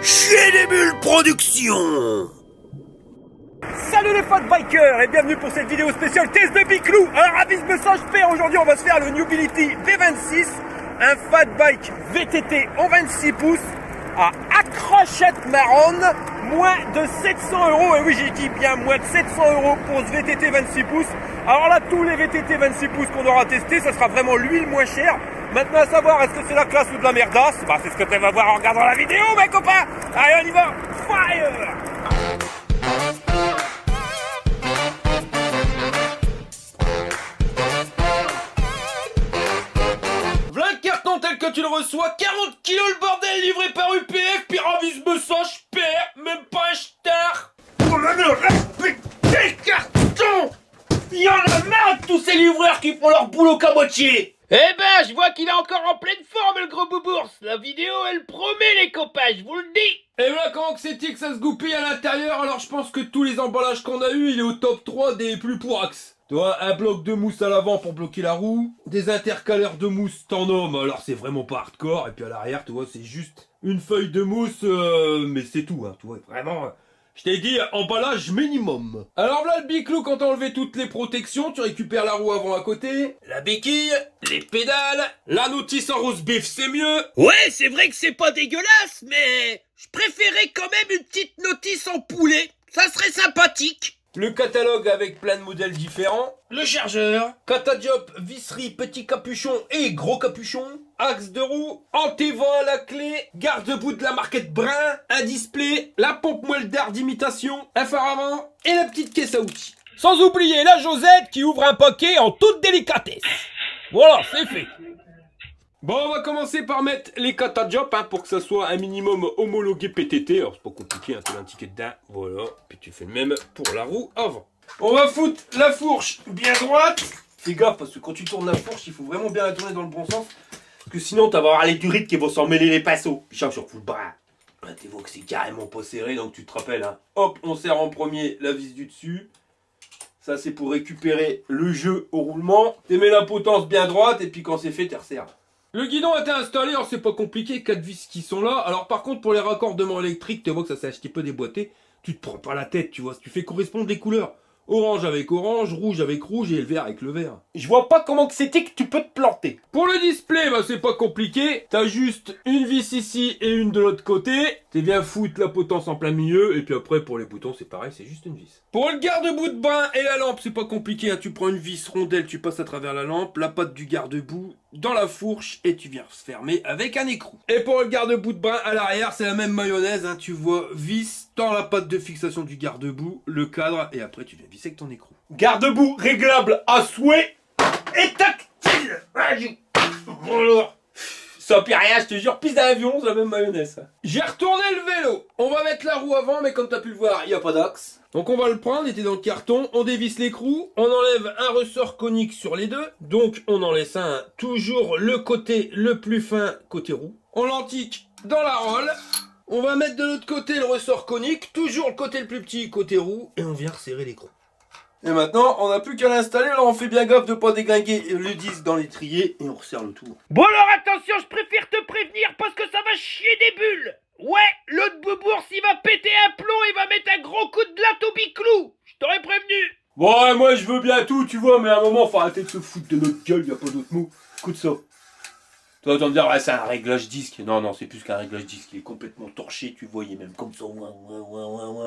Chier des bulles production. Salut les fat bikers et bienvenue pour cette vidéo spéciale test de Biclou. Alors avise message père, aujourd'hui on va se faire le Newbility V26, un fat bike VTT en 26 pouces à accrochette marronne, moins de 700 €. Et oui, j'ai dit bien moins de 700 € pour ce VTT 26 pouces. Alors là, tous les VTT 26 pouces qu'on aura testé, ça sera vraiment lui le moins cher. Maintenant à savoir, est-ce que c'est la classe ou de la merdasse? Bah c'est ce que tu vas voir en regardant la vidéo mes copains. Allez on y va, fire! Tel que tu le reçois, 40 kilos le bordel, livré par UPF, puis ravise me sens, je perds, même pas un star. Oh là là, quel carton! Il y en a marre de tous ces livreurs qui font leur boulot qu'à moitié. Eh ben, je vois qu'il est encore en pleine forme le gros boubours. La vidéo, elle promet les copains, je vous le dis. Et voilà comment que c'était que ça se goupille à l'intérieur. Alors je pense que tous les emballages qu'on a eu, il est au top 3 des plus pourrax. Tu vois, un bloc de mousse à l'avant pour bloquer la roue, des intercalaires de mousse t'en nommes, alors c'est vraiment pas hardcore, et puis à l'arrière, tu vois, c'est juste une feuille de mousse, mais c'est tout, hein, tu vois, vraiment, je t'ai dit, emballage minimum. Alors là, le Biclou, quand t'as enlevé toutes les protections, tu récupères la roue avant à côté, la béquille, les pédales, la notice en rose beef, c'est mieux. Ouais, c'est vrai que c'est pas dégueulasse, mais je préférais quand même une petite notice en poulet, ça serait sympathique. Le catalogue avec plein de modèles différents, le chargeur, catadiop, visserie, petit capuchon et gros capuchon, axe de roue, antévent à la clé, garde-boue de la marquette Brun, un display, la pompe moelle d'air d'imitation, un phare avant et la petite caisse à outils. Sans oublier la Josette qui ouvre un paquet en toute délicatesse. Voilà, c'est fait. Bon, on va commencer par mettre les catadiop pour que ça soit un minimum homologué PTT. Alors, c'est pas compliqué, hein, tu as un ticket dedans. Voilà. Puis tu fais le même pour la roue avant. On va foutre la fourche bien droite. Fais gaffe, parce que quand tu tournes la fourche, il faut vraiment bien la tourner dans le bon sens. Parce que sinon, tu vas avoir les durites qui vont s'en mêler les pinceaux. Puis sur le bras. Tu vois que c'est carrément pas serré, donc tu te rappelles. Hein. Hop, on serre en premier la vis du dessus. Ça, c'est pour récupérer le jeu au roulement. Tu mets la potence bien droite, et puis quand c'est fait, tu resserres. Le guidon a été installé, alors c'est pas compliqué, 4 vis qui sont là. Alors par contre pour les raccordements électriques, tu vois que ça s'est un petit peu déboîté. Tu te prends pas la tête, tu vois, tu fais correspondre les couleurs. Orange avec orange, rouge avec rouge et le vert avec le vert. Je vois pas comment que c'était que tu peux te planter. Pour le display, bah c'est pas compliqué. T'as juste une vis ici et une de l'autre côté. T'es bien foutre la potence en plein milieu. Et puis après pour les boutons c'est pareil, c'est juste une vis. Pour le garde-boue de bain et la lampe, c'est pas compliqué. Hein. Tu prends une vis rondelle, tu passes à travers la lampe, la patte du garde-boue dans la fourche et tu viens se fermer avec un écrou. Et pour le garde-boue de bain à l'arrière, c'est la même mayonnaise. Hein. Tu vois vis dans la patte de fixation du garde-boue, le cadre et après tu viens visser avec ton écrou. Garde-boue réglable à souhait et tactile. Voilà. Ça pire rien, je te jure, pisse d'avion, c'est la même mayonnaise. J'ai retourné le vélo. On va mettre la roue avant, mais comme tu as pu le voir, il n'y a pas d'axe. Donc on va le prendre, il était dans le carton, on dévisse l'écrou, on enlève un ressort conique sur les deux, donc on en laisse un, toujours le côté le plus fin, côté roue. On l'entique dans la rolle, on va mettre de l'autre côté le ressort conique, toujours le côté le plus petit, côté roue, et on vient resserrer l'écrou. Et maintenant, on n'a plus qu'à l'installer, là on fait bien gaffe de pas déglinguer le disque dans l'étrier, et on resserre le tout. Bon alors attention, je préfère te prévenir parce que ça va chier des bulles. Ouais, l'autre boubours il va péter un plomb, il va mettre un gros coup de latte au Biclou. Je t'aurais prévenu. Ouais, moi je veux bien tout, tu vois, mais à un moment, faut arrêter de se foutre de notre gueule, y a pas d'autre mot. Écoute ça. Toi, tu vas me dire, ouais, c'est un réglage disque. Non, non, c'est plus qu'un réglage disque. Il est complètement torché, tu voyais même comme ça.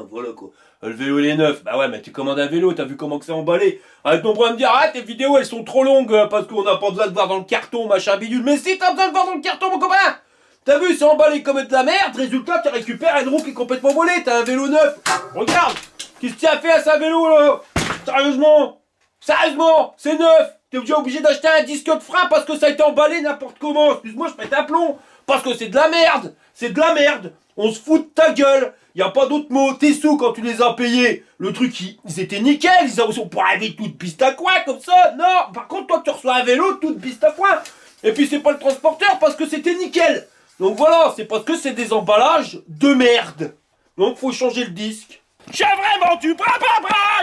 Voilà quoi. Le vélo, il est neuf. Bah ouais, mais tu commandes un vélo, t'as vu comment que c'est emballé. Arrête non pas de me dire, ah, tes vidéos, elles sont trop longues parce qu'on n'a pas besoin de voir dans le carton, machin bidule. Mais si, t'as besoin de voir dans le carton, mon copain. T'as vu, c'est emballé comme de la merde. Résultat, tu récupères une roue qui est complètement volée. T'as un vélo neuf. Regarde. Qu'est-ce que tu as fait à ce vélo, là? Sérieusement. Sérieusement, c'est neuf. T'es déjà obligé d'acheter un disque de frein parce que ça a été emballé n'importe comment. Excuse-moi, je pète un plomb. Parce que c'est de la merde. C'est de la merde. On se fout de ta gueule. Y a pas d'autre mot. Tes sous quand tu les as payés. Le truc, ils étaient nickel. Ils ont pas arrivé toute piste à coin comme ça. Non. Par contre, toi, tu reçois un vélo toute piste à coin. Et puis, c'est pas le transporteur parce que c'était nickel. Donc voilà, c'est parce que c'est des emballages de merde. Donc, faut changer le disque. J'ai vraiment du bras,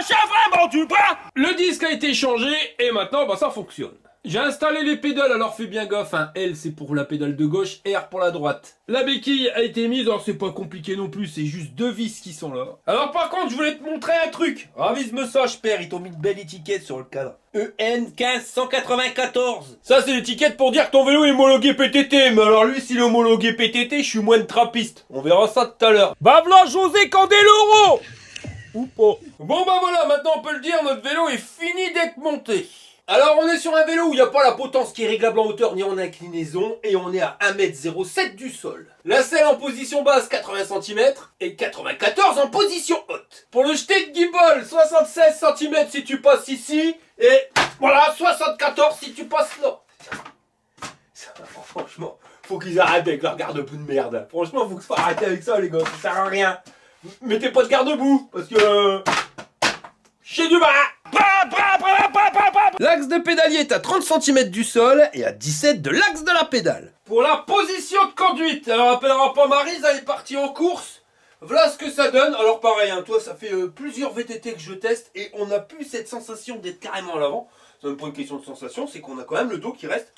j'ai vraiment du bras. Le disque a été changé et maintenant, bah, ça fonctionne. J'ai installé les pédales, alors fais bien gaffe, hein. L c'est pour la pédale de gauche, R pour la droite. La béquille a été mise, alors c'est pas compliqué non plus, c'est juste 2 vis qui sont là. Alors par contre, je voulais te montrer un truc. Ravise-me ça, père, ils t'ont mis une belle étiquette sur le cadre. EN 1594. Ça c'est l'étiquette pour dire que ton vélo est homologué PTT, mais alors lui s'il est homologué PTT, je suis moins de trappiste. On verra ça tout à l'heure. Bah v'là José Candeloro. Ou pas. Bon bah voilà, maintenant on peut le dire, notre vélo est fini d'être monté. Alors on est sur un vélo où il n'y a pas la potence qui est réglable en hauteur ni en inclinaison et on est à 1,07 m du sol. La selle en position basse 80 cm et 94 en position haute. Pour le jeté de gimbal 76 cm si tu passes ici et voilà 74 si tu passes là. Ça, franchement, faut qu'ils arrêtent avec leur garde-boue de merde. Franchement, faut qu'ils faut arrêter avec ça les gars, ça sert à rien. Mettez pas de garde-boue parce que... J'ai du bras. L'axe de pédalier est à 30 cm du sol et à 17 de l'axe de la pédale. Pour la position de conduite, elle rappellera pas Maryse, elle est partie en course. Voilà ce que ça donne. Alors pareil, hein, toi ça fait plusieurs VTT que je teste et on n'a plus cette sensation d'être carrément à l'avant. C'est même pas une question de sensation, c'est qu'on a quand même le dos qui reste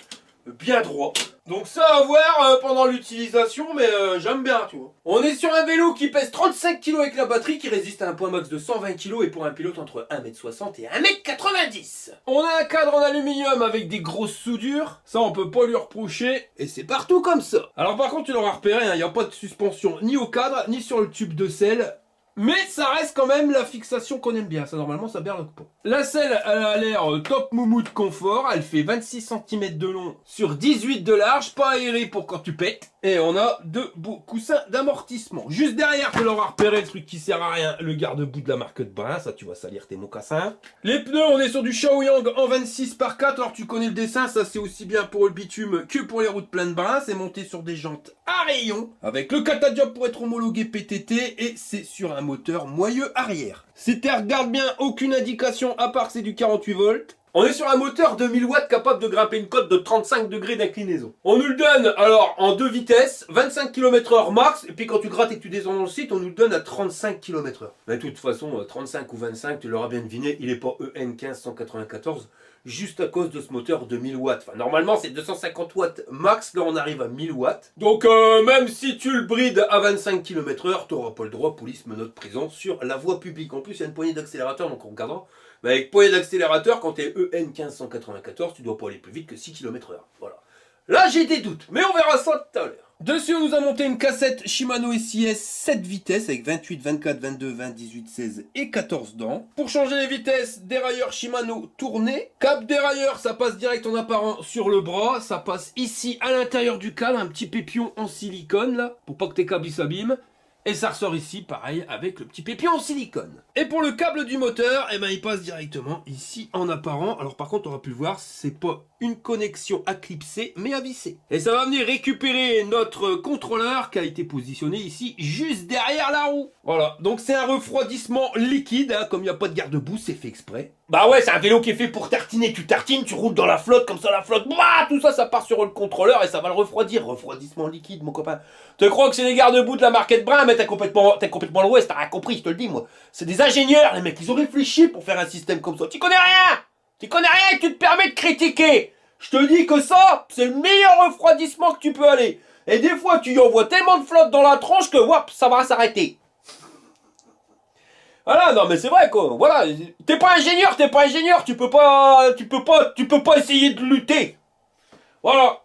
bien droit. Donc ça à voir pendant l'utilisation, mais j'aime bien, tu vois. On est sur un vélo qui pèse 35 kg avec la batterie, qui résiste à un point max de 120 kg et pour un pilote entre 1,60 m et 1,90 m. On a un cadre en aluminium avec des grosses soudures, ça on peut pas lui reprocher, et c'est partout comme ça. Alors par contre tu l'auras repéré, il n'y a pas de suspension ni au cadre, ni sur le tube de selle. Mais ça reste quand même la fixation qu'on aime bien, ça normalement ça berloque pas. La selle elle a l'air top moumou de confort, elle fait 26 cm de long sur 18 de large, pas aéré pour quand tu pètes. Et on a 2 beaux coussins d'amortissement. Juste derrière tu l'auras repéré, le truc qui sert à rien, le garde-boue de la marque de brin, ça tu vas salir tes mocassins. Les pneus on est sur du Shaoyang en 26/4, alors tu connais le dessin, ça c'est aussi bien pour le bitume que pour les routes pleines de brin, c'est monté sur des jantes à rayons, avec le catadiop pour être homologué PTT et c'est sur un moteur moyeu arrière. Si tu regardes bien, aucune indication à part que c'est du 48 volts. On est sur un moteur de 1000 watts capable de grimper une cote de 35 degrés d'inclinaison. On nous le donne alors en 2 vitesses, 25 km/h max, et puis quand tu grattes et que tu descends dans le site, on nous le donne à 35 km/h. Mais de toute façon, 35 ou 25, tu l'auras bien deviné, il n'est pas EN 1594, juste à cause de ce moteur de 1000 watts. Enfin, normalement, c'est 250 watts max, là on arrive à 1000 watts. Donc même si tu le brides à 25 km/h, tu n'auras pas le droit, police, menottes, prison, sur la voie publique. En plus, il y a une poignée d'accélérateur, donc on regardera. Mais avec poignée d'accélérateur, quand tu es EN 1594, tu dois pas aller plus vite que 6 km/h. Voilà. Là, j'ai des doutes, mais on verra ça tout à l'heure. Dessus, on nous a monté une cassette Shimano SIS 7 vitesses avec 28, 24, 22, 20, 18, 16 et 14 dents. Pour changer les vitesses, dérailleur Shimano tourné. Cap dérailleur, ça passe direct en apparent sur le bras. Ça passe ici à l'intérieur du câble, un petit pépion en silicone là, pour pas que tes câbles s'abîment. Et ça ressort ici, pareil, avec le petit pépion en silicone. Et pour le câble du moteur, eh ben, il passe directement ici en apparent. Alors par contre, on aura pu le voir, c'est pas une connexion à clipser, mais à visser. Et ça va venir récupérer notre contrôleur qui a été positionné ici, juste derrière la roue. Voilà, donc c'est un refroidissement liquide, hein, comme il n'y a pas de garde-boue, c'est fait exprès. Bah ouais, c'est un vélo qui est fait pour tartiner. Tu tartines, tu roules dans la flotte, comme ça la flotte, bah, tout ça, ça part sur le contrôleur et ça va le refroidir. Refroidissement liquide, mon copain. Tu crois que c'est les garde-boue de la marquette Brun, mais t'as complètement l'ouest, t'as rien compris, je te le dis, moi. C'est des ingénieurs, les mecs, ils ont réfléchi pour faire un système comme ça. Tu connais rien! Tu connais rien et tu te permets de critiquer! Je te dis que ça, c'est le meilleur refroidissement que tu peux aller. Et des fois, tu y envoies tellement de flotte dans la tronche que, wop, ça va s'arrêter. Voilà, non mais c'est vrai quoi, voilà, t'es pas ingénieur, tu peux pas essayer de lutter. Voilà.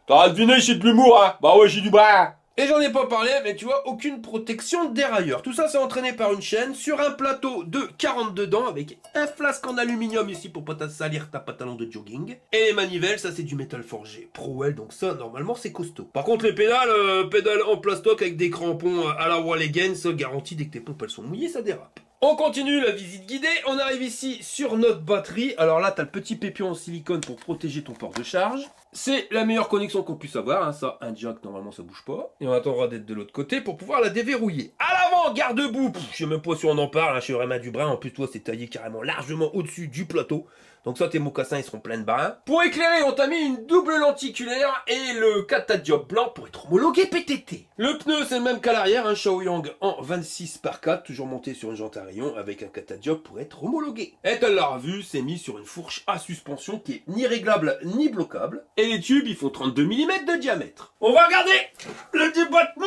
T'as deviné, j'ai de l'humour, hein. Bah ouais, j'ai du bras. Et j'en ai pas parlé, mais tu vois, aucune protection dérailleur. Tout ça, c'est entraîné par une chaîne sur un plateau de 42 dents avec un flasque en aluminium ici pour pas te salir ta pantalon de jogging. Et les manivelles, ça c'est du métal forgé. Prowell, donc ça, normalement, c'est costaud. Par contre, les pédales, pédales en plastoc avec des crampons à la Walligen, ça garantit dès que tes pompes elles sont mouillées, ça dérape. On continue la visite guidée, on arrive ici sur notre batterie. Alors là, tu as le petit pépion en silicone pour protéger ton port de charge. C'est la meilleure connexion qu'on puisse avoir, hein. Ça, un jack, normalement ça bouge pas. Et on attendra d'être de l'autre côté pour pouvoir la déverrouiller. À l'avant, en garde-boue, je sais même pas si on en parle, hein, chez Réma Dubrun. En plus, toi, c'est taillé carrément largement au-dessus du plateau. Donc ça, tes mocassins, ils seront pleins de brins. Pour éclairer, on t'a mis une double lenticulaire et le catadiop blanc pour être homologué PTT. Le pneu, c'est le même qu'à l'arrière, un Shaoyang en 26/4, toujours monté sur une jante à rayon avec un catadiop pour être homologué. Et tu l'auras vu, c'est mis sur une fourche à suspension qui est ni réglable ni bloquable. Et les tubes, ils font 32 mm de diamètre. On va regarder le débattement.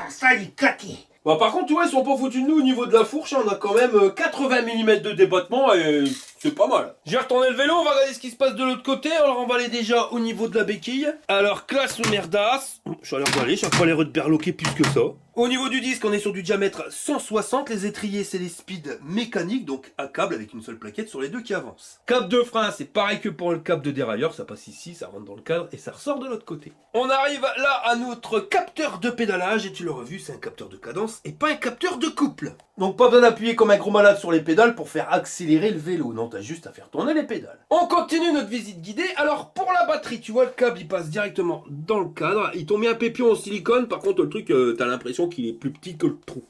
Ça y est, claqué. Bah par contre, tu vois, ils sont pas foutus de nous au niveau de la fourche, on a quand même 80 mm de débattement et c'est pas mal. J'ai retourné le vélo, on va regarder ce qui se passe de l'autre côté. Alors on va aller déjà au niveau de la béquille. Alors classe ou merdasse, je suis allé regarder, je suis pas l'air de berloquer plus que ça. Au niveau du disque, on est sur du diamètre 160, les étriers c'est les speeds mécaniques, donc à câble avec une seule plaquette sur les deux qui avancent. Cap de frein, c'est pareil que pour le cap de dérailleur, ça passe ici, ça rentre dans le cadre et ça ressort de l'autre côté. On arrive là à notre capteur de pédalage, et tu l'auras vu, c'est un capteur de cadence et pas un capteur de couple. Donc pas besoin d'appuyer comme un gros malade sur les pédales pour faire accélérer le vélo, non, t'as juste à faire tourner les pédales. On continue notre visite guidée. Alors pour la batterie, tu vois le câble il passe directement dans le cadre, ils t'ont mis un pépion en silicone, par contre le truc t'as l'impression qu'il est plus petit que le trou.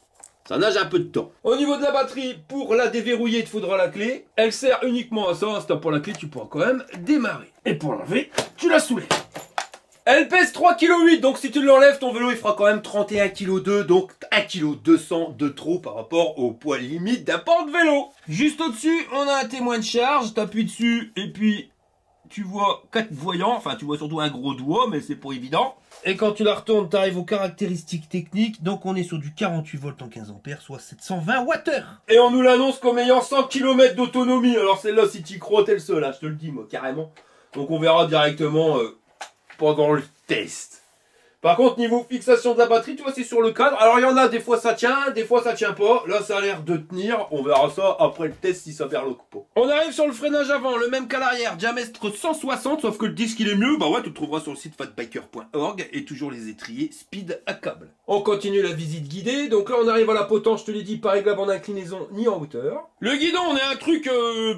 Ça nage un peu de temps. Au niveau de la batterie, pour la déverrouiller, il te faudra la clé. Elle sert uniquement à ça, si t'as pas la clé, tu pourras quand même démarrer. Et pour l'enlever, tu la soulèves. Elle pèse 3,8 kg, donc si tu l'enlèves, ton vélo il fera quand même 31,2 kg, donc 1,2 kg de trop par rapport au poids limite d'un porte-vélo. Juste au-dessus, on a un témoin de charge, t'appuies dessus, et puis tu vois 4 voyants, enfin tu vois surtout un gros doigt, mais c'est pas évident. Et quand tu la retournes, tu arrives aux caractéristiques techniques, donc on est sur du 48 volts en 15 ampères, soit 720 Wh. Et on nous l'annonce comme ayant 100 km d'autonomie, alors celle-là, si tu y crois, t'es le seul, hein, je te le dis moi, carrément. Donc on verra directement pendant le test. Par contre, niveau fixation de la batterie, tu vois, c'est sur le cadre. Alors, il y en a, des fois ça tient, des fois ça tient pas. Là, ça a l'air de tenir. On verra ça après le test si ça berloque pas. On arrive sur le freinage avant, le même qu'à l'arrière. Diamètre 160, sauf que le disque, il est mieux. Bah ouais, tu le trouveras sur le site fatbiker.org. Et toujours les étriers speed à câble. On continue la visite guidée. Donc là, on arrive à la potence, je te l'ai dit, pas réglable en inclinaison ni en hauteur. Le guidon, on est un truc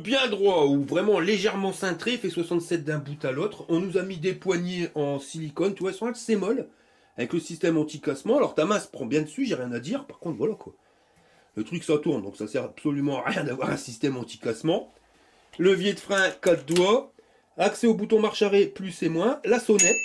bien droit, ou vraiment légèrement cintré, fait 67 d'un bout à l'autre. On nous a mis des poignées en silicone, tu vois, elles sont assez molles. Avec le système anti-cassement, alors ta main se prend bien dessus, j'ai rien à dire, par contre voilà quoi. Le truc ça tourne, donc ça sert absolument à rien d'avoir un système anti-cassement. Levier de frein, 4 doigts. Accès au bouton marche arrêt, plus et moins. La sonnette.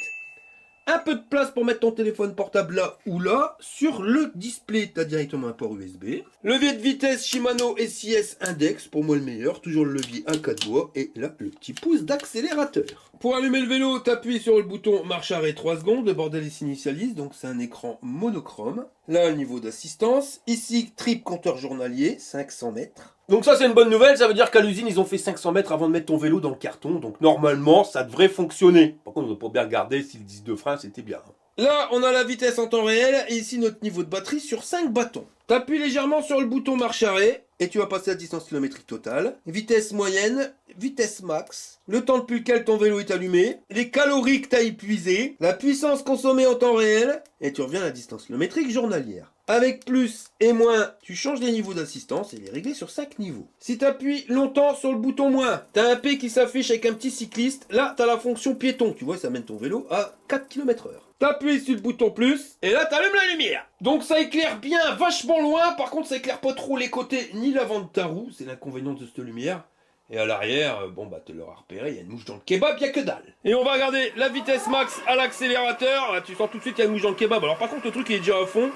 Un peu de place pour mettre ton téléphone portable là ou là. Sur le display, tu as directement un port USB. Levier de vitesse Shimano SIS Index, pour moi le meilleur. Toujours le levier à 4 doigts. Et là, le petit pouce d'accélérateur. Pour allumer le vélo, tu appuies sur le bouton marche arrêt 3 secondes. Le bordel s'initialise, donc c'est un écran monochrome. Là, le niveau d'assistance. Ici, trip compteur journalier, 500 mètres. Donc ça c'est une bonne nouvelle, ça veut dire qu'à l'usine ils ont fait 500 mètres avant de mettre ton vélo dans le carton, donc normalement ça devrait fonctionner. Par contre on ne doit pas bien regarder si le disque de frein c'était bien. Là on a la vitesse en temps réel et ici notre niveau de batterie sur 5 bâtons. T'appuies légèrement sur le bouton marche arrêt et tu vas passer la distance kilométrique totale. Vitesse moyenne, vitesse max, le temps depuis lequel ton vélo est allumé, les calories que tu as épuisées, la puissance consommée en temps réel et tu reviens à la distance kilométrique journalière. Avec plus et moins, tu changes les niveaux d'assistance et il est réglé sur 5 niveaux. Si tu appuies longtemps sur le bouton moins, tu as un P qui s'affiche avec un petit cycliste. Là, tu as la fonction piéton. Tu vois, ça mène ton vélo à 4 km/h. Tu appuies sur le bouton plus et là, tu allumes la lumière. Donc ça éclaire bien vachement loin. Par contre, ça éclaire pas trop les côtés ni l'avant de ta roue. C'est l'inconvénient de cette lumière. Et à l'arrière, bon bah tu l'auras repéré, il y a une mouche dans le kebab, il n'y a que dalle. Et on va regarder la vitesse max à l'accélérateur. Là, tu sens tout de suite qu'il y a une mouche dans le kebab. Alors par contre, le truc il est déjà à fond.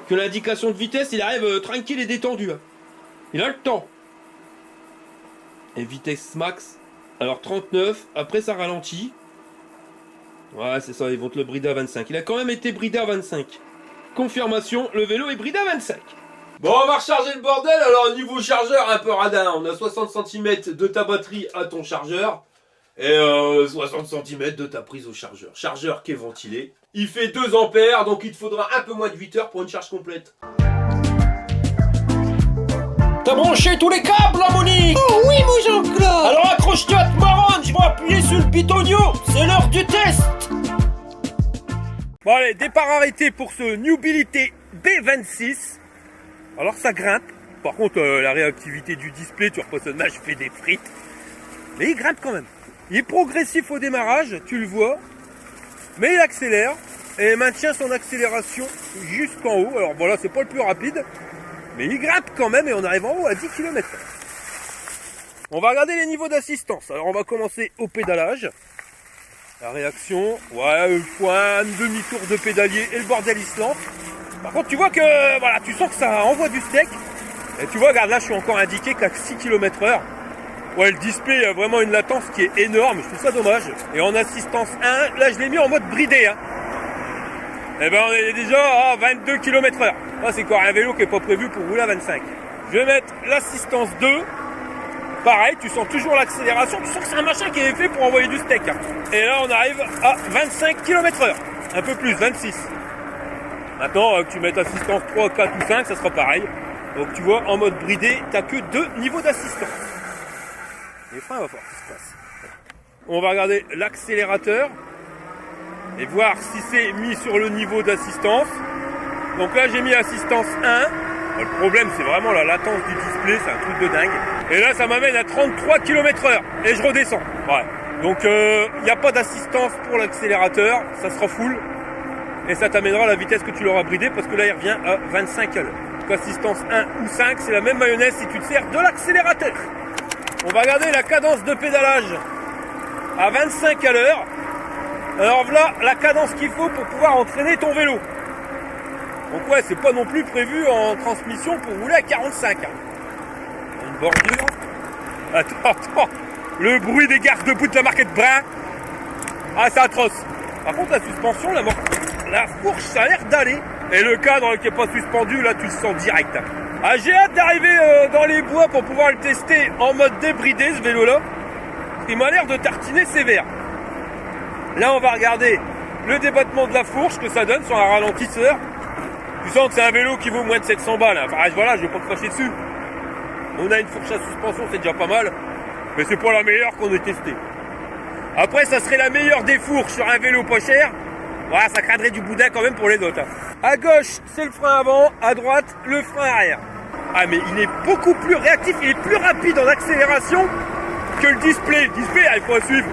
Que l'indication de vitesse, il arrive tranquille et détendu. Hein. Il a le temps. Et vitesse max, alors 39, après ça ralentit. Ouais, c'est ça, ils vont te le brider à 25. Il a quand même été bridé à 25. Confirmation, le vélo est bridé à 25. Bon, on va recharger le bordel. Alors, niveau chargeur, un peu radin. On a 60 cm de ta batterie à ton chargeur. Et 60 cm de ta prise au chargeur. Chargeur qui est ventilé. Il fait 2 ampères, donc il te faudra un peu moins de 8 heures pour une charge complète. T'as branché tous les câbles là, Monique? Oh oui, mon Jean-Claude. Alors accroche-toi à te marronne, je vais appuyer sur le bitonio. C'est l'heure du test. Bon allez, départ arrêté pour ce Newbility B26. Alors ça grimpe. Par contre, la réactivité du display, tu repasses le je fais des frites. Mais il grimpe quand même. Il est progressif au démarrage, tu le vois. Mais il accélère. et maintient son accélération jusqu'en haut. Alors voilà, c'est pas le plus rapide, mais il grimpe quand même et on arrive en haut à 10 km/h. On va regarder les niveaux d'assistance. Alors on va commencer au pédalage. La réaction, ouais, il faut un demi-tour de pédalier et le bordel il se lance. Par contre tu vois que, voilà, tu sens que ça envoie du steak. Et tu vois, regarde là, je suis encore indiqué qu'à 6 km/h. Ouais, le display a vraiment une latence qui est énorme, je trouve ça dommage. Et en assistance 1, là je l'ai mis en mode bridé. Hein. Et ben on est déjà à 22 km/h. Là c'est encore un vélo qui n'est pas prévu pour rouler à 25. Je vais mettre l'assistance 2. Pareil, tu sens toujours l'accélération, tu sens que c'est un machin qui est fait pour envoyer du steak. Hein. Et là on arrive à 25 km/h. Un peu plus, 26. Maintenant que tu mets assistance 3, 4 ou 5, ça sera pareil. Donc tu vois, en mode bridé, tu n'as que 2 niveaux d'assistance. Les freins, on va voir ce qui se passe. On va regarder l'accélérateur et voir si c'est mis sur le niveau d'assistance. Donc là, j'ai mis assistance 1. Le problème, c'est vraiment la latence du display, c'est un truc de dingue. Et là, ça m'amène à 33 km/h et je redescends. Ouais. Donc, il n'y a pas d'assistance pour l'accélérateur, ça sera full. Et ça t'amènera à la vitesse que tu l'auras bridé parce que là, il revient à 25 à l'heure. Donc, assistance 1 ou 5, c'est la même mayonnaise si tu te sers de l'accélérateur. On va regarder la cadence de pédalage à 25 à l'heure. Alors voilà la cadence qu'il faut pour pouvoir entraîner ton vélo. Donc ouais, c'est pas non plus prévu en transmission pour rouler à 45. Une bordure. Attends. Le bruit des garde-boue de la marquette Brun. Ah, c'est atroce. Par contre, la suspension, la fourche, ça a l'air d'aller. Et le cadre qui est pas suspendu, là, tu le sens direct. Ah, j'ai hâte d'arriver dans les bois pour pouvoir le tester en mode débridé, ce vélo-là. Il m'a l'air de tartiner sévère. Là, on va regarder le débattement de la fourche que ça donne sur un ralentisseur. Tu sens que c'est un vélo qui vaut moins de 700 balles. Enfin, voilà, je vais pas me fâcher dessus. On a une fourche à suspension, c'est déjà pas mal. Mais c'est pas la meilleure qu'on ait testée. Après, ça serait la meilleure des fourches sur un vélo pas cher. Voilà, ça craindrait du boudin quand même pour les autres. À gauche, c'est le frein avant. À droite, le frein arrière. Ah, mais il est beaucoup plus réactif. Il est plus rapide en accélération que le display. Le display, il faut suivre.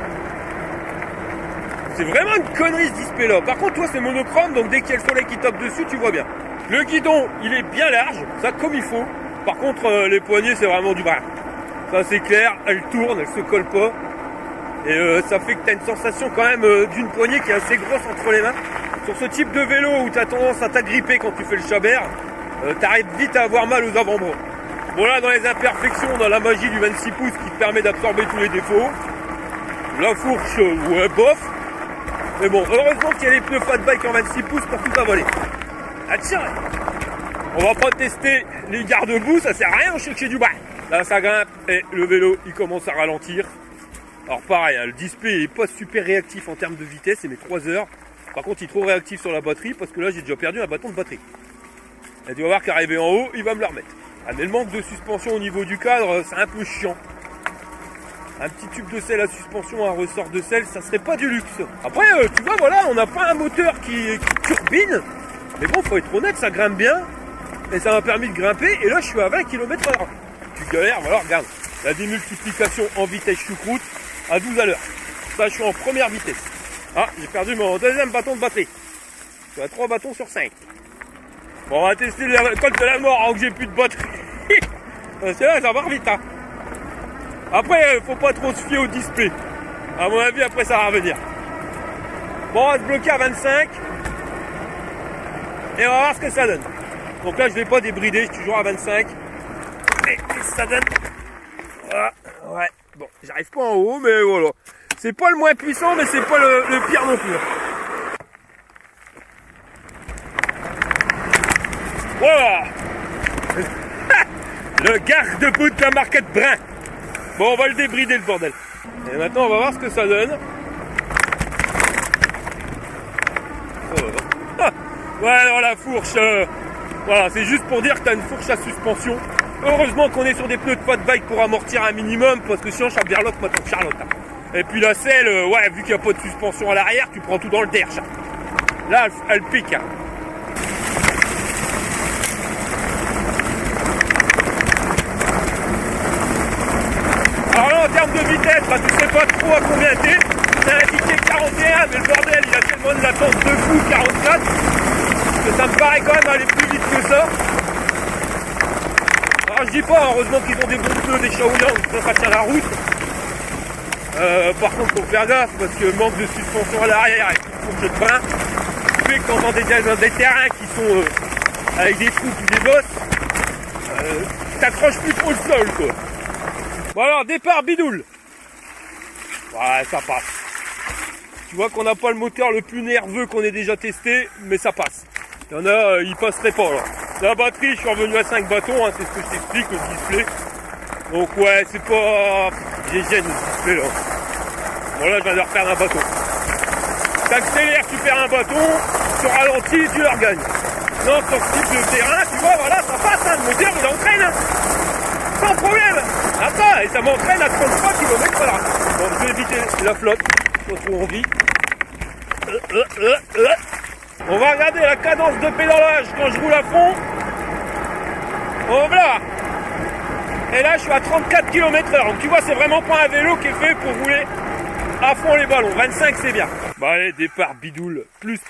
C'est vraiment une connerie ce display là. Par contre, toi c'est monochrome, donc dès qu'il y a le soleil qui tape dessus, tu vois bien. Le guidon, il est bien large, ça comme il faut. Par contre, les poignées, c'est vraiment du bras. Ça c'est clair, elle tourne, elle se colle pas. Et ça fait que tu as une sensation quand même d'une poignée qui est assez grosse entre les mains. Sur ce type de vélo où tu as tendance à t'agripper quand tu fais le chabert, tu arrives vite à avoir mal aux avant-bras. Bon là, dans les imperfections, dans la magie du 26 pouces qui te permet d'absorber tous les défauts. La fourche, ouais, bof. Mais bon, heureusement qu'il y a les pneus fat bike en 26 pouces pour tout avaler. Ah tiens, on va pas tester les garde-boue, ça sert à rien, on cherche du bas. Là ça grimpe et le vélo il commence à ralentir. Alors pareil, hein, le display est pas super réactif en termes de vitesse, il met 3 heures. Par contre il est trop réactif sur la batterie parce que là j'ai déjà perdu un bâton de batterie. Et tu vas voir qu'arrivé en haut, il va me le remettre. Ah, mais le manque de suspension au niveau du cadre, c'est un peu chiant. Un petit tube de sel à suspension, un ressort de sel, ça serait pas du luxe. Après, tu vois, voilà, on n'a pas un moteur qui turbine. Mais bon, faut être honnête, ça grimpe bien. Et ça m'a permis de grimper. Et là, je suis à 20 km/h. Tu galères, voilà, regarde. La démultiplication en vitesse choucroute à 12 à l'heure. Ça, je suis en première vitesse. Ah, j'ai perdu mon deuxième bâton de batterie. Je suis à 3 bâtons sur 5. Bon, on va tester la colle de la mort avant que j'ai plus de batterie. C'est là, ça va vite, hein. Après, faut pas trop se fier au display. À mon avis, après, ça va revenir. Bon, on va se bloquer à 25. Et on va voir ce que ça donne. Donc là, je vais pas débrider, je suis toujours à 25. Et ça donne... Voilà, ouais. Bon, j'arrive pas en haut, mais voilà. C'est pas le moins puissant, mais c'est pas le pire non plus. Voilà. Le garde-boue de la marquette Brun. Bon, on va le débrider le bordel. Et maintenant, on va voir ce que ça donne. Ouais, alors la fourche, voilà, c'est juste pour dire que tu as une fourche à suspension. Heureusement qu'on est sur des pneus de fat bike pour amortir un minimum, parce que sinon, chaque berlotte, moi, tombe Charlotte. Et puis la selle, ouais, vu qu'il n'y a pas de suspension à l'arrière, tu prends tout dans le derche. Là, elle pique. Hein. Alors là, en termes de vitesse, bah, tu sais pas trop à combien t'es. a indiqué 41, mais le bordel, il a tellement de latence de fou, 44, que ça me paraît quand même aller plus vite que ça. Alors je dis pas, heureusement qu'ils ont des bons pneus, des Shaoyang, ça tient la route. Par contre, faut faire gaffe, parce que manque de suspension à l'arrière et tout le fourche de frein, fait que quand on est dans des terrains qui sont avec des trous ou des bosses, t'accroches plus trop le sol, quoi. Bon alors, départ bidoule. Ouais, ça passe. Tu vois qu'on n'a pas le moteur le plus nerveux qu'on ait déjà testé, mais ça passe. Il y en a, il passerait pas là. La batterie, je suis revenu à 5 bâtons, hein, c'est ce que je t'explique, le display. Donc ouais, c'est pas... J'ai gêne le display là. Bon là, je viens de reperdre un bâton. T'accélères, tu perds un bâton, tu ralentis, tu le regagnes. Non, sur ce type de terrain, tu vois, voilà, ça passe, hein, le moteur, il entraîne. Hein. Sans problème. Attends, et ça m'entraîne à 33 km/h. Bon, je vais éviter la flotte, je suis trop envie. On va regarder la cadence de pédalage quand je roule à fond. Voilà. Et là, je suis à 34 km/h. Donc tu vois, c'est vraiment pas un vélo qui est fait pour rouler à fond les ballons. 25, c'est bien. Bon, allez, départ bidoule. Plus.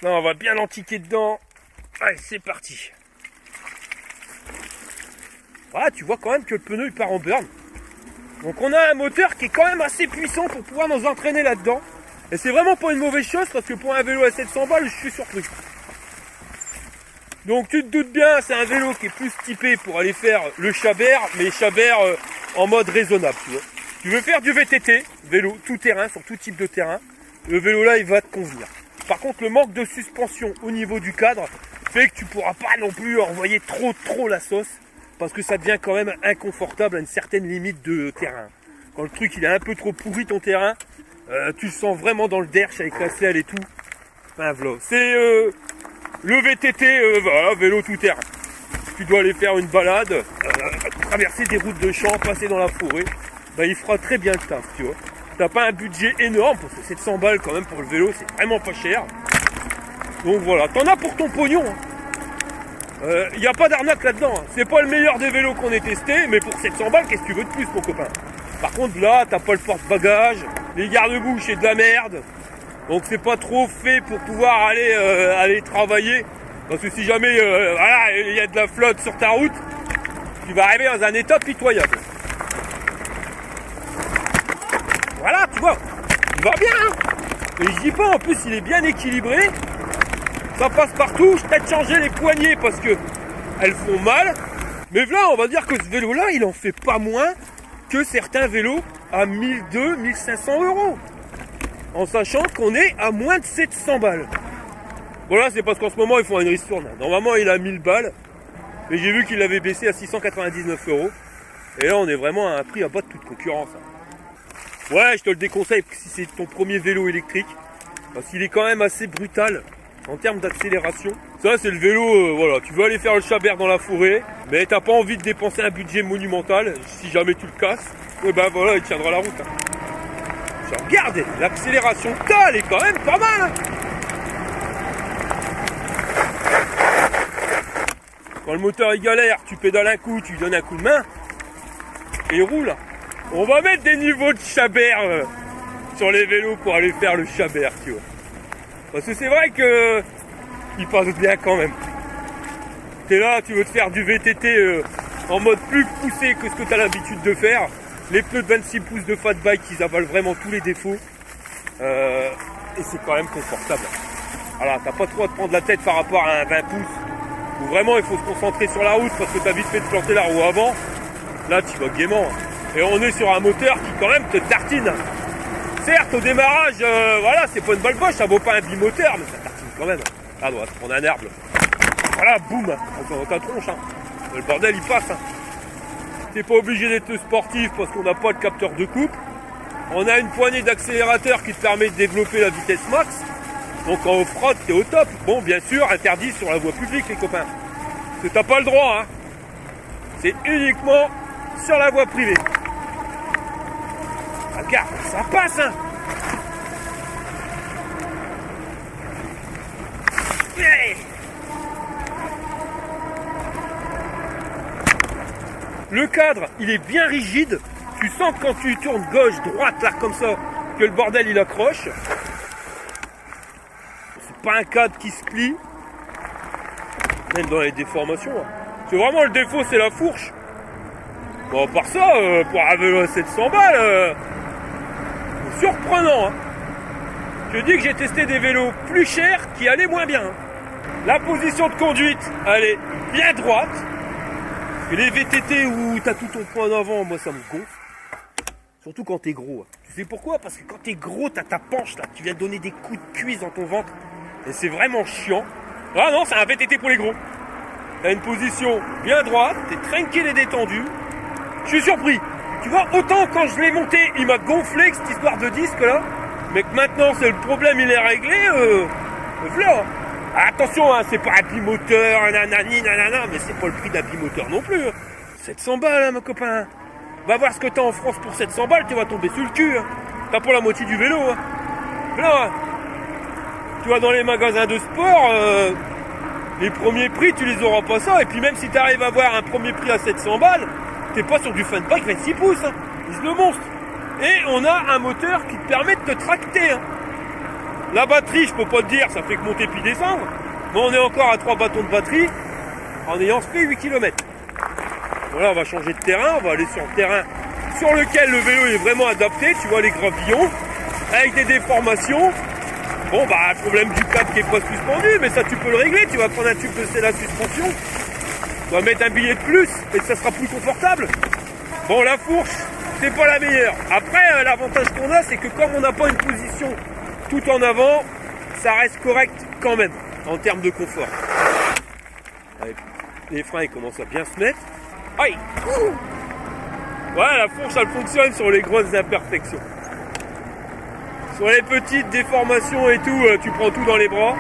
Non, on va bien l'antiquer dedans. Allez, c'est parti. Voilà, tu vois quand même que le pneu il part en burn. Donc on a un moteur qui est quand même assez puissant pour pouvoir nous entraîner là-dedans. Et c'est vraiment pas une mauvaise chose parce que pour un vélo à 700 balles, je suis surpris. Donc tu te doutes bien, c'est un vélo qui est plus typé pour aller faire le Chabert, mais Chabert en mode raisonnable, tu vois. Tu veux faire du VTT, vélo tout terrain, sur tout type de terrain, le vélo là il va te convenir. Par contre le manque de suspension au niveau du cadre fait que tu pourras pas non plus envoyer trop la sauce, parce que ça devient quand même inconfortable à une certaine limite de terrain. Quand le truc il est un peu trop pourri ton terrain, tu le sens vraiment dans le derche avec la selle et tout. Enfin voilà, c'est le VTT, voilà, vélo tout terrain. Tu dois aller faire une balade, traverser des routes de champs, passer dans la forêt, bah il fera très bien le taf, tu vois. T'as pas un budget énorme, parce que 700 balles quand même pour le vélo, c'est vraiment pas cher. Donc voilà, t'en as pour ton pognon. Il n'y a pas d'arnaque là-dedans. Hein. C'est pas le meilleur des vélos qu'on ait testé, mais pour 700 balles, qu'est-ce que tu veux de plus, mon copain? Par contre, là, t'as pas le porte-bagages, les garde-boue, c'est de la merde. Donc c'est pas trop fait pour pouvoir aller travailler. Parce que si jamais voilà, il y a de la flotte sur ta route, tu vas arriver dans un état pitoyable. Voilà, tu vois, il va bien. Hein. Et je dis pas, en plus, il est bien équilibré. Ça passe partout, je t'ai changé les poignées parce que elles font mal. Mais là, on va dire que ce vélo-là, il en fait pas moins que certains vélos à 1200, 1500 €. En sachant qu'on est à moins de 700 balles. Voilà, c'est parce qu'en ce moment, ils font une ristourne. Normalement, il a 1000 balles. Mais j'ai vu qu'il l'avait baissé à 699 €. Et là, on est vraiment à un prix à bas de toute concurrence. Ouais, je te le déconseille si c'est ton premier vélo électrique. Parce qu'il est quand même assez brutal. En termes d'accélération, ça c'est le vélo, voilà, tu veux aller faire le Chabert dans la forêt, mais t'as pas envie de dépenser un budget monumental, si jamais tu le casses, et ben voilà, il tiendra la route. Hein. Regardez, l'accélération que t'as, elle est quand même pas mal. Hein. Quand le moteur il galère, tu pédales un coup, tu lui donnes un coup de main, et il roule. On va mettre des niveaux de Chabert sur les vélos pour aller faire le Chabert, tu vois. Parce que c'est vrai que il passe bien quand même. T'es là, tu veux te faire du VTT en mode plus poussé que ce que tu as l'habitude de faire. Les pneus de 26 pouces de fat bike, ils avalent vraiment tous les défauts. Et c'est quand même confortable. Voilà, t'as pas trop à te prendre la tête par rapport à un 20 pouces. Où vraiment il faut se concentrer sur la route parce que t'as vite fait de planter la roue avant. Là tu vas gaiement. Et on est sur un moteur qui quand même te tartine. Certes, au démarrage, voilà, c'est pas une balle boche, ça vaut pas un bimoteur, mais ça tartine quand même. Ah, on va se prendre un arbre. Voilà, boum, dans ta tronche. Hein. Le bordel, il passe. Hein. T'es pas obligé d'être sportif parce qu'on n'a pas de capteur de coupe. On a une poignée d'accélérateur qui te permet de développer la vitesse max. Donc en off-road, t'es au top. Bon, bien sûr, interdit sur la voie publique, les copains. Parce que t'as pas le droit. Hein. C'est uniquement sur la voie privée. Regarde, ça passe, hein. Hey. Le cadre, il est bien rigide. Tu sens que quand tu tournes gauche, droite, là, comme ça, que le bordel, il accroche. C'est pas un cadre qui se plie. Même dans les déformations. Hein. C'est vraiment le défaut, c'est la fourche. Bon, à part ça, pour un vélo à 700 balles, c'est surprenant. Hein. Je dis que j'ai testé des vélos plus chers qui allaient moins bien. Hein. La position de conduite, elle est bien droite. Parce que les VTT où t'as tout ton point d'avant, moi ça me gonfle. Surtout quand t'es gros. Hein. Tu sais pourquoi? Parce que quand t'es gros, t'as ta penche là. Tu viens de donner des coups de cuisse dans ton ventre. Et c'est vraiment chiant. Ah non, c'est un VTT pour les gros. T'as une position bien droite, t'es tranquille et détendu. Je suis surpris. Tu vois, autant quand je l'ai monté, il m'a gonflé avec cette histoire de disque là. Mais que maintenant, c'est le problème, il est réglé. Voilà. Attention, hein, c'est pas un bimoteur, nanani, nanana, mais c'est pas le prix d'un bimoteur non plus. Hein. 700 balles, hein, mon copain. Va voir ce que t'as en France pour 700 balles, tu vas tomber sur le cul. Hein. T'as pour la moitié du vélo. Hein. Voilà. Tu vas dans les magasins de sport, les premiers prix, tu les auras pas ça. Et puis même si tu arrives à avoir un premier prix à 700 balles, t'es pas sur du funbike 26 pouces. Hein. Ils le monstre. Et on a un moteur qui te permet de te tracter. Hein. La batterie, je peux pas te dire, ça fait que monter puis descendre. Mais on est encore à 3 bâtons de batterie en ayant fait 8 km. Voilà, on va changer de terrain, on va aller sur le terrain sur lequel le vélo est vraiment adapté. Tu vois les gravillons, avec des déformations. Bon, bah, le problème du câble qui est pas suspendu, mais ça tu peux le régler. Tu vas prendre un tube de la suspension. Tu vas mettre un billet de plus et ça sera plus confortable. Bon, la fourche, c'est pas la meilleure. Après, l'avantage qu'on a, c'est que comme on n'a pas une position tout en avant, ça reste correct quand même, en termes de confort. Allez, les freins, ils commencent à bien se mettre. Aïe! Ouais, la fourche, elle fonctionne sur les grosses imperfections. Sur les petites déformations et tout, tu prends tout dans les bras.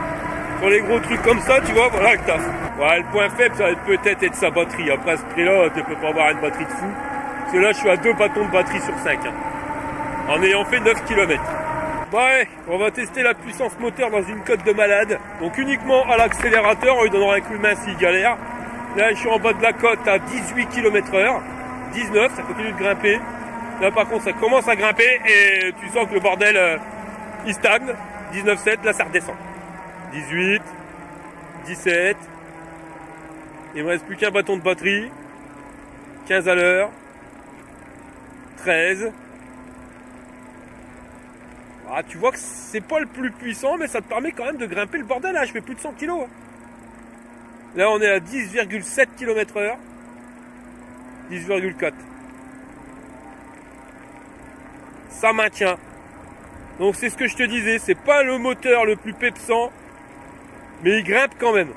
Sur les gros trucs comme ça, tu vois, voilà que t'as. Ouais, le point faible, ça va peut-être être sa batterie. Après, à ce prix-là, tu peux pas avoir une batterie de fou. Parce que là, je suis à 2 bâtons de batterie sur 5. Hein, en ayant fait 9 km. Ouais, on va tester la puissance moteur dans une cote de malade. Donc uniquement à l'accélérateur, on lui donnera un coup de main s'il galère. Là, je suis en bas de la cote à 18 km/h. 19, ça continue de grimper. Là, par contre, ça commence à grimper et tu sens que le bordel, il stagne. 19,7, là, ça redescend. 18, 17. Il me reste plus qu'un bâton de batterie. 15 à l'heure. 13. Ah, tu vois que c'est pas le plus puissant, mais ça te permet quand même de grimper le bordel. Là, je fais plus de 100 kg. Hein. Là, on est à 10,7 km/h. 10,4. Ça maintient. Donc c'est ce que je te disais, c'est pas le moteur le plus pepsant, mais il grimpe quand même.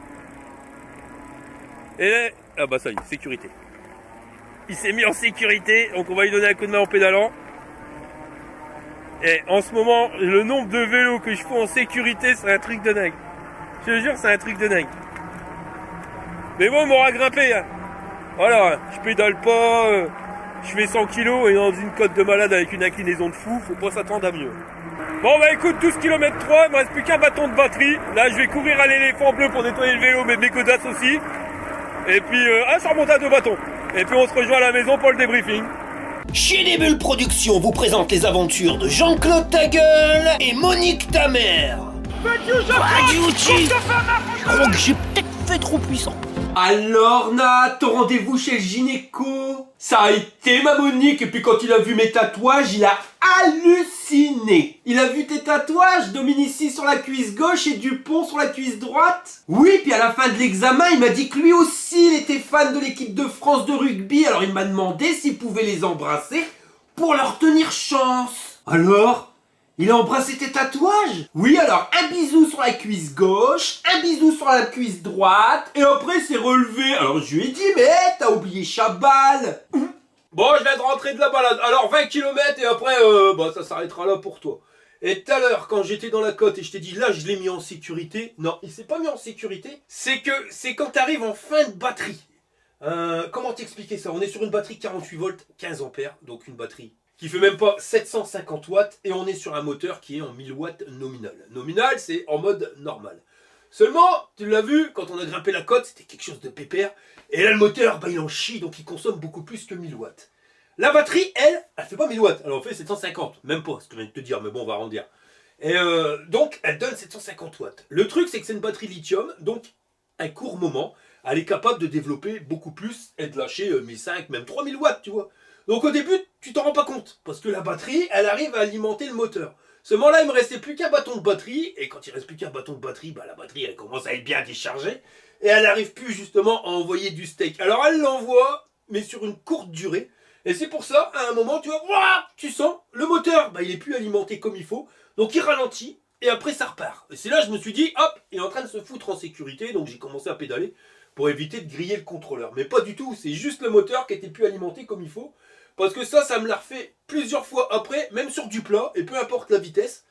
Et là, ah bah ça y est, sécurité. Il s'est mis en sécurité, donc on va lui donner un coup de main en pédalant. Et en ce moment, le nombre de vélos que je fais en sécurité, c'est un truc de dingue. Je te jure, c'est un truc de dingue. Mais bon, il m'aura grimpé. Hein. Voilà, je pédale pas, je fais 100 kg et dans une côte de malade avec une inclinaison de fou, faut pas s'attendre à mieux. Bon bah écoute, 12 km 3, il me reste plus qu'un bâton de batterie. Là, je vais courir à l'éléphant bleu pour nettoyer le vélo, mais mes godasses aussi. Et puis, je remonte à 2 bâtons. Et puis on se rejoint à la maison pour le débriefing. Chier des bulles Productions vous présente les aventures de Jean-Claude Tagueule et Monique Tamer. Je crois que j'ai peut-être fait trop puissant. Alors Nat, ton rendez-vous chez le gynéco, ça a été ma Monique, et puis quand il a vu mes tatouages, il a halluciné. Il a vu tes tatouages, Dominici sur la cuisse gauche et Dupont sur la cuisse droite. Oui, puis à la fin de l'examen, il m'a dit que lui aussi, il était fan de l'équipe de France de rugby, alors il m'a demandé s'il pouvait les embrasser pour leur tenir chance. Alors il a embrassé tes tatouages? Oui, alors un bisou sur la cuisse gauche, un bisou sur la cuisse droite, et après c'est relevé. Alors je lui ai dit, mais t'as oublié Chabal. Bon, je viens de rentrer de la balade. Alors 20 km et après, ça s'arrêtera là pour toi. Et tout à l'heure, quand j'étais dans la côte et je t'ai dit, là je l'ai mis en sécurité. Non, il s'est pas mis en sécurité. C'est quand t'arrives en fin de batterie. Comment t'expliquer ça? On est sur une batterie 48 volts, 15 ampères, donc une batterie qui fait même pas 750 watts, et on est sur un moteur qui est en 1000 watts nominal. Nominal, c'est en mode normal. Seulement, tu l'as vu, quand on a grimpé la côte, c'était quelque chose de pépère, et là le moteur, il en chie, donc il consomme beaucoup plus que 1000 watts. La batterie, elle fait pas 1000 watts. Elle en fait 750. Même pas, ce que je viens de te dire, mais bon, on va arrondir. Et donc, elle donne 750 watts. Le truc, c'est que c'est une batterie lithium, donc, un court moment, elle est capable de développer beaucoup plus et de lâcher 1500, même 3000 watts, tu vois. Donc, au début, tu t'en rends pas compte, parce que la batterie, elle arrive à alimenter le moteur. Seulement là, il me restait plus qu'un bâton de batterie, et quand il reste plus qu'un bâton de batterie, bah, la batterie, elle commence à être bien déchargée, et elle n'arrive plus, justement, à envoyer du steak. Alors, elle l'envoie, mais sur une courte durée, et c'est pour ça, à un moment, tu vois, ouah, tu sens, le moteur, bah, il est plus alimenté comme il faut, donc il ralentit, et après ça repart. Et c'est là je me suis dit, hop, il est en train de se foutre en sécurité, donc j'ai commencé à pédaler pour éviter de griller le contrôleur. Mais pas du tout, c'est juste le moteur qui était plus alimenté comme il faut, parce que ça me l'a refait plusieurs fois après, même sur du plat, et peu importe la vitesse.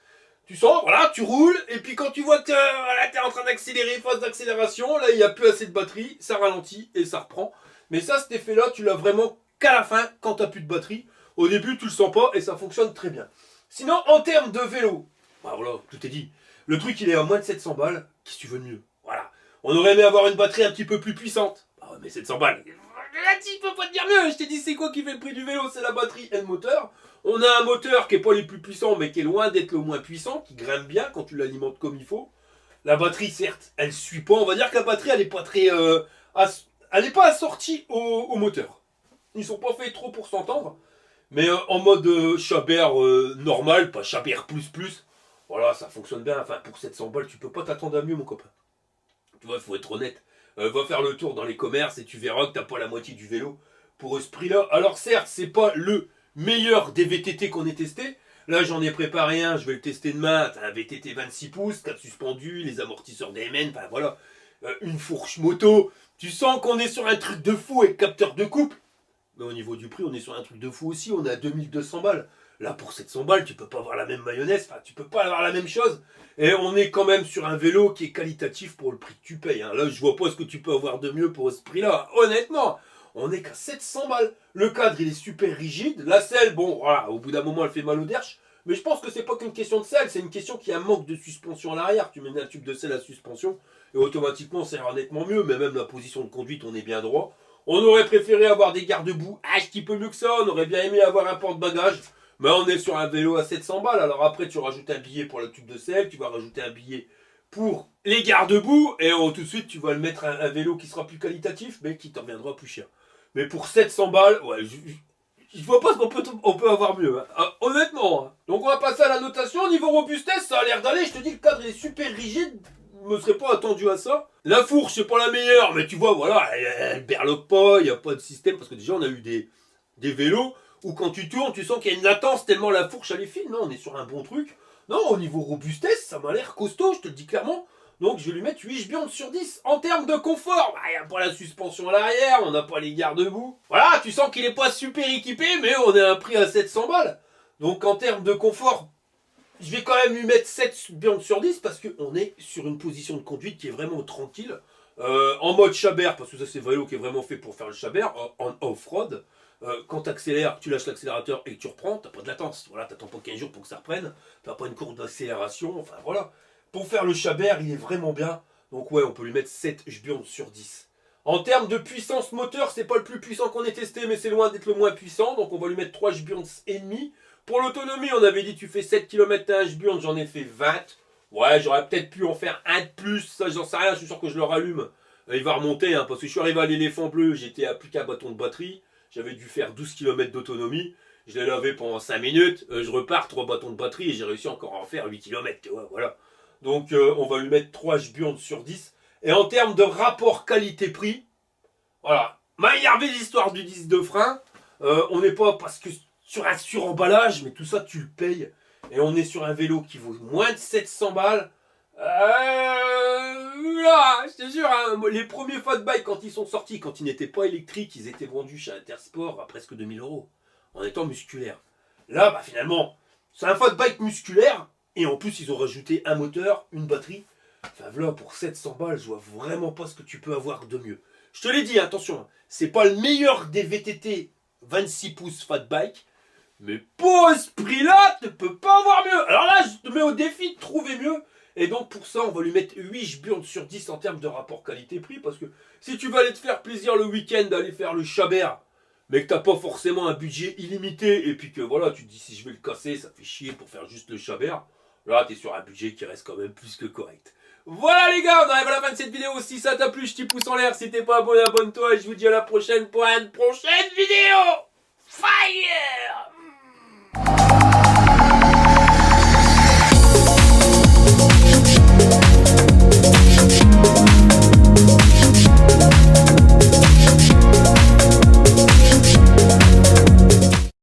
Tu sens, voilà, tu roules, et puis quand tu vois que voilà, tu es en train d'accélérer, phase d'accélération, là il n'y a plus assez de batterie, ça ralentit et ça reprend. Mais ça, cet effet-là, tu l'as vraiment qu'à la fin, quand tu n'as plus de batterie. Au début, tu le sens pas, et ça fonctionne très bien. Sinon, en termes de vélo, bah voilà, tout est dit. Le truc, il est à moins de 700 balles. Qu'est-ce que tu veux de mieux? Voilà. On aurait aimé avoir une batterie un petit peu plus puissante. Bah ouais, mais 700 balles. Là, tu peux pas te dire mieux. Je t'ai dit, c'est quoi qui fait le prix du vélo? C'est la batterie et le moteur. On a un moteur qui est pas les plus puissants, mais qui est loin d'être le moins puissant, qui grimpe bien quand tu l'alimentes comme il faut. La batterie, certes, elle suit pas. On va dire que la batterie, elle est pas très... elle est pas assortie au moteur. Ils sont pas faits trop pour s'entendre. Mais en mode Chabert normal, pas Chabert plus, voilà, ça fonctionne bien. Enfin, pour 700 balles, tu peux pas t'attendre à mieux, mon copain. Tu vois, il faut être honnête. Va faire le tour dans les commerces et tu verras que t'as pas la moitié du vélo pour ce prix-là. Alors certes, c'est pas le meilleur des VTT qu'on ait testé. Là, j'en ai préparé un, je vais le tester demain. T'as un VTT 26 pouces, 4 suspendus, les amortisseurs DMN, enfin voilà. Une fourche moto. Tu sens qu'on est sur un truc de fou avec capteur de couple. Mais au niveau du prix, on est sur un truc de fou aussi. On est à 2200 balles. Là, pour 700 balles, tu peux pas avoir la même mayonnaise. Enfin, tu peux pas avoir la même chose. Et on est quand même sur un vélo qui est qualitatif pour le prix que tu payes. Hein. Là, je vois pas ce que tu peux avoir de mieux pour ce prix-là. Honnêtement, on est qu'à 700 balles. Le cadre, il est super rigide. La selle, bon, voilà, au bout d'un moment, elle fait mal au derche. Mais je pense que c'est pas qu'une question de selle. C'est une question qu'il y a un manque de suspension à l'arrière. Tu mets un tube de selle à suspension. Et automatiquement, ça ira nettement mieux. Mais même la position de conduite, on est bien droit. On aurait préféré avoir des garde-boue un petit peu mieux que ça. On aurait bien aimé avoir un porte-bagages. Mais on est sur un vélo à 700 balles. Alors après, tu rajoutes un billet pour le tube de selle. Tu vas rajouter un billet pour les garde-boue. Et tout de suite, tu vas le mettre un vélo qui sera plus qualitatif, mais qui t'en reviendra plus cher. Mais pour 700 balles, ouais, je vois pas ce qu'on peut avoir mieux. Hein. Honnêtement. Hein. Donc on va passer à la notation. Au niveau robustesse, ça a l'air d'aller. Je te dis, le cadre est super rigide. Je me serais pas attendu à ça. La fourche, c'est pas la meilleure, mais tu vois, voilà, elle berloque pas, il n'y a pas de système, parce que déjà, on a eu des vélos où quand tu tournes, tu sens qu'il y a une latence tellement la fourche, elle est fine. Non, on est sur un bon truc. Non, au niveau robustesse, ça m'a l'air costaud, je te le dis clairement. Donc, je vais lui mettre 8 jbiondes sur 10. En termes de confort, il n'y a pas la suspension à l'arrière, on n'a pas les garde-boue. Voilà, tu sens qu'il n'est pas super équipé, mais on est à un prix à 700 balles. Donc, en termes de confort, je vais quand même lui mettre 7 jbiondes sur 10 parce qu'on est sur une position de conduite qui est vraiment tranquille. En mode Chabert, parce que ça c'est un vélo qui est vraiment fait pour faire le Chabert, en off-road. Quand tu accélères, tu lâches l'accélérateur et que tu reprends, tu n'as pas de latence. Voilà, tu n'attends pas 15 jours pour que ça reprenne. Tu n'as pas une courbe d'accélération. Enfin voilà. Pour faire le Chabert, il est vraiment bien. Donc ouais, on peut lui mettre 7 jbiondes sur 10. En termes de puissance moteur, c'est pas le plus puissant qu'on ait testé, mais c'est loin d'être le moins puissant. Donc on va lui mettre 3 jbiondes et demi. Pour l'autonomie, on avait dit tu fais 7 km à 1 jbionde, j'en ai fait 20. Ouais, j'aurais peut-être pu en faire un de plus, ça j'en sais rien, je suis sûr que je le rallume. Il va remonter, hein, parce que je suis arrivé à l'éléphant bleu, j'étais à plus qu'un bâton de batterie. J'avais dû faire 12 km d'autonomie. Je l'ai lavé pendant 5 minutes, je repars, 3 bâtons de batterie et j'ai réussi encore à en faire 8 km, tu vois, voilà. Donc on va lui mettre 3 jbiondes sur 10. Et en termes de rapport qualité-prix, voilà, m'a énervé l'histoire du disque de frein. On n'est pas, parce que sur un suremballage, mais tout ça tu le payes. Et on est sur un vélo qui vaut moins de 700 balles. Là, je te jure, hein, les premiers fat bike quand ils sont sortis, quand ils n'étaient pas électriques, ils étaient vendus chez Intersport à presque 2000 € en étant musculaires. Là, bah finalement, c'est un fat bike musculaire et en plus ils ont rajouté un moteur, une batterie. Enfin voilà, pour 700 balles, je vois vraiment pas ce que tu peux avoir de mieux. Je te l'ai dit, attention, c'est pas le meilleur des VTT 26 pouces fat bike. Mais pour ce prix-là, tu peux pas avoir mieux. Alors là, je te mets au défi de trouver mieux. Et donc pour ça, on va lui mettre 8 jbiondes sur 10 en termes de rapport qualité-prix. Parce que si tu vas aller te faire plaisir le week-end, d'aller faire le Chabert, mais que t'as pas forcément un budget illimité, et puis que voilà, tu te dis si je vais le casser, ça fait chier pour faire juste le chabert, là t'es sur un budget qui reste quand même plus que correct. Voilà les gars, on arrive à la fin de cette vidéo. Si ça t'a plu, je t'y pouce en l'air. Si t'es pas abonné, abonne-toi et je vous dis à la prochaine pour une prochaine vidéo. Fire!